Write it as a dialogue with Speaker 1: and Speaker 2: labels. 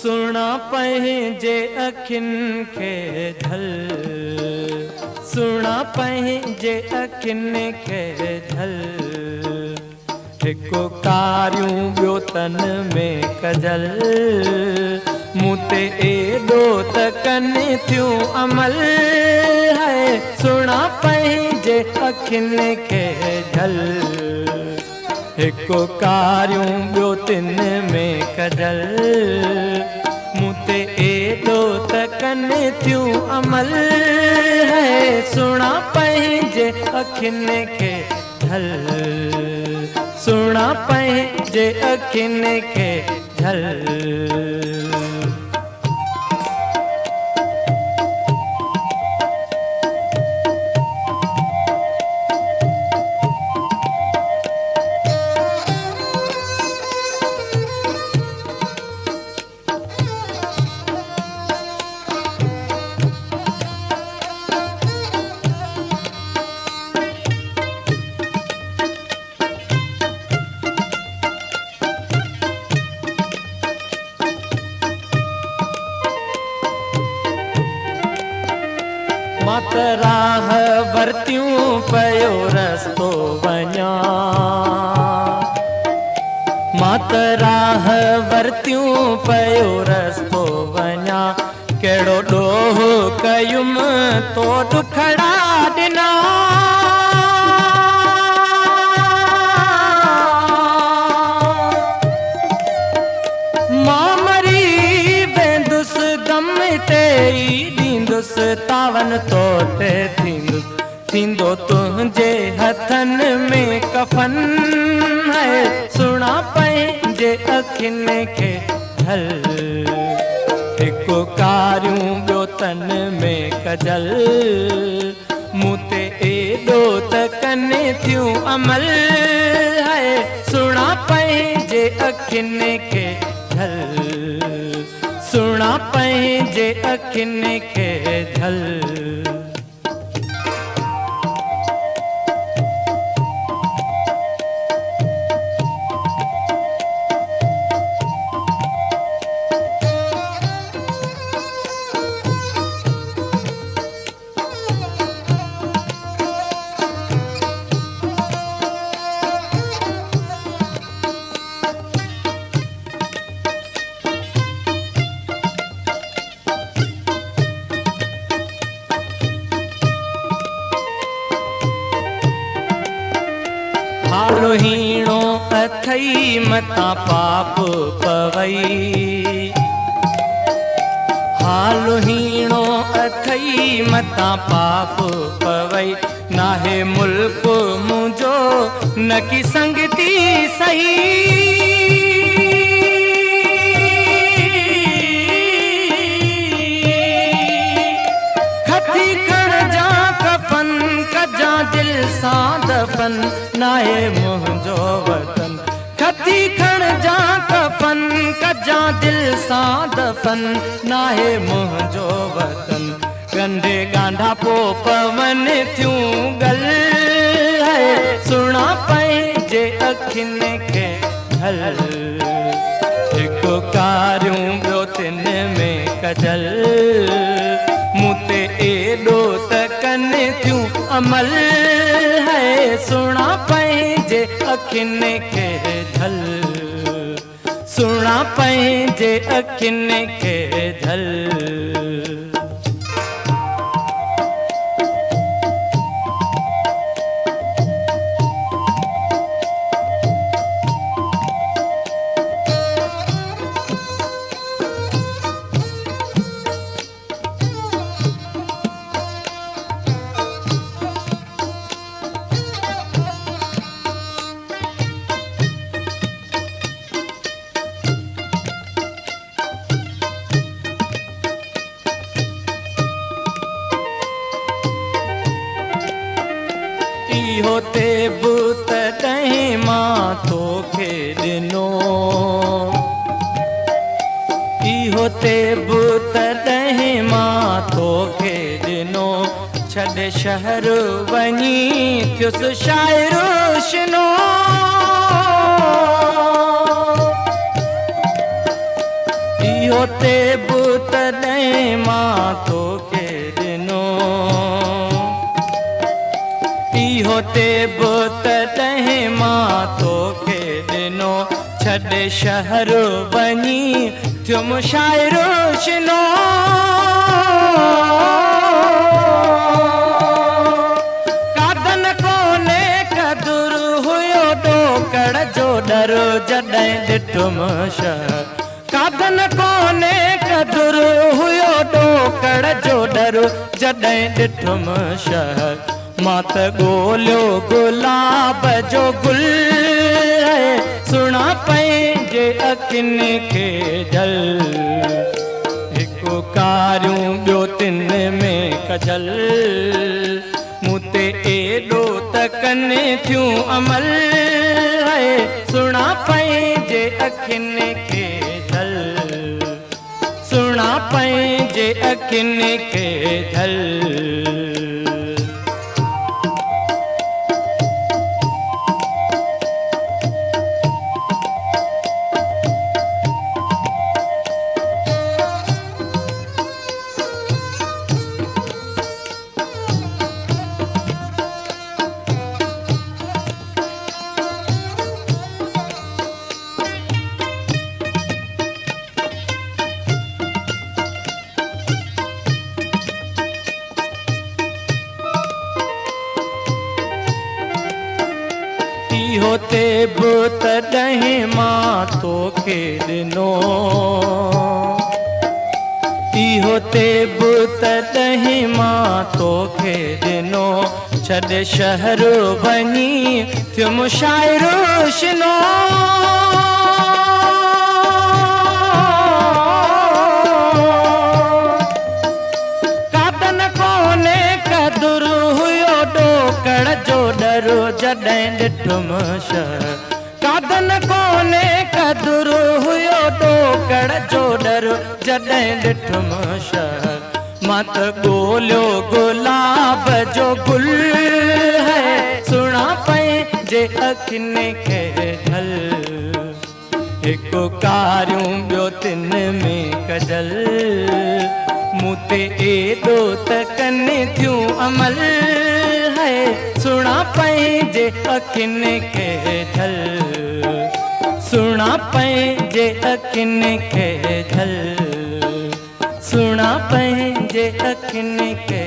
Speaker 1: सुना पंहिंजे अखियुनि खे झल, सुना पंहिंजे अखियुनि खे झल। हिकु कारियूं ॿियो तन में कजल, मूं ते एॾो त कनि थियूं अमल है। सुना पंहिंजे अखियुनि खे झल, हिकु कारियूं ॿियो तिन में कजल, मूं ते एॾो त कनि थियूं अमल है। सुना पंहिंजे अखियुनि खे झल, सुना पंहिंजे अखियुनि खे झल। मां त राह वरतियूं पयो रस्तो वञा, मां त राह वरतियूं पयो रस्तो वञा। कहिड़ो ॾोह कयुमि तो दुखड़ा ॾिना, मां मरी वेंदुसि गम ते ई ॾींदुसि तावन तो ते थींदुसि, थींदो तुंहिंजे हथनि में कफन है। सुना पंहिंजे अखियुनि खे झल, हिकु कारियूं ॿियो तन में कजल, मूं ते एॾो त कनि थियूं अमल है। सुना पंहिंजे अखियुनि खे झल, सुना पंहिंजे अखियुनि खे झल। हालो हीणो अथई मतां पाप पवई, हालो हीणो अथई मतां पाप पवई। नाहे मुल्क मुंहिंजो न की संगती सही, खती खण जा कफन कजा दिल सां दफन। नाहे मुंहिंजो वतन खती खण जा कफन कजा दिल सां दफन। नाहे मुंहिंजो वतन गंढे गांढा पो पवन थियूं गल है। सुना पंहिंजे अखियुनि खे झल, हिकु कारियूं ॿियो तिन में कजल, मूं ते एॾो त कनि थियूं अमल है। सुना पंहिंजे अखियुनि खे झल, सुना पंहिंजे अखियुनि खे झल। इहो ते बुत तॾहिं मां तोखे ॾिनो, इहो ते बुत तॾहिं मां तोखे ॾिनो। छॾे शहर वञी थियुसि शाइर शिनो, इहो तोखे ॾिनो छॾे शहर वञी थियो मुशाइरो शिनो कादन कोने कदुर हुयो ॾोकड़ जो डर जॾहिं ॾिठुम शहर कादन कोने कदुर हुयो ॾोकड़ जो डर जॾहिं ॾिठुम शहर मां त ॻोल्हियो गुलाब जो गुल सुणा पंहिंजे अखियुनि खे जल हिकु कारियूं ॿियो तिन में कजल मूं ते एॾो त कनि थियूं अमल सुणा पंहिंजे अखियुनि खे जल सुणा पंहिंजे अखियुनि खे जल होते बि तॾहिं मां तोखे ॾिनो इहो ते बि तॾहिं मां तोखे ॾिनो छॾे शहर वञी थियो मुशाइरो शिनो कादन कोने कदुर हुयो ॾोकड़ जो डर जॾहिं ॾिठुम शहर कादन कोने कदुर हुयो ॾोकड़ जो डर जॾहिं ॾिठुम शहर मां त ॻोल्हियो गुलाब जो गुल सुणा पंहिंजे अखियुनि खे ढल हिकु कारियूं ॿियो तिन में कजल मूं ते एॾो त कनि थियूं अमल सुणा पंहिंजे अखियुनि खे ढल सुणा पंहिंजे अखियुनि खे ढल सुणा पंहिंजे अखियुनि खे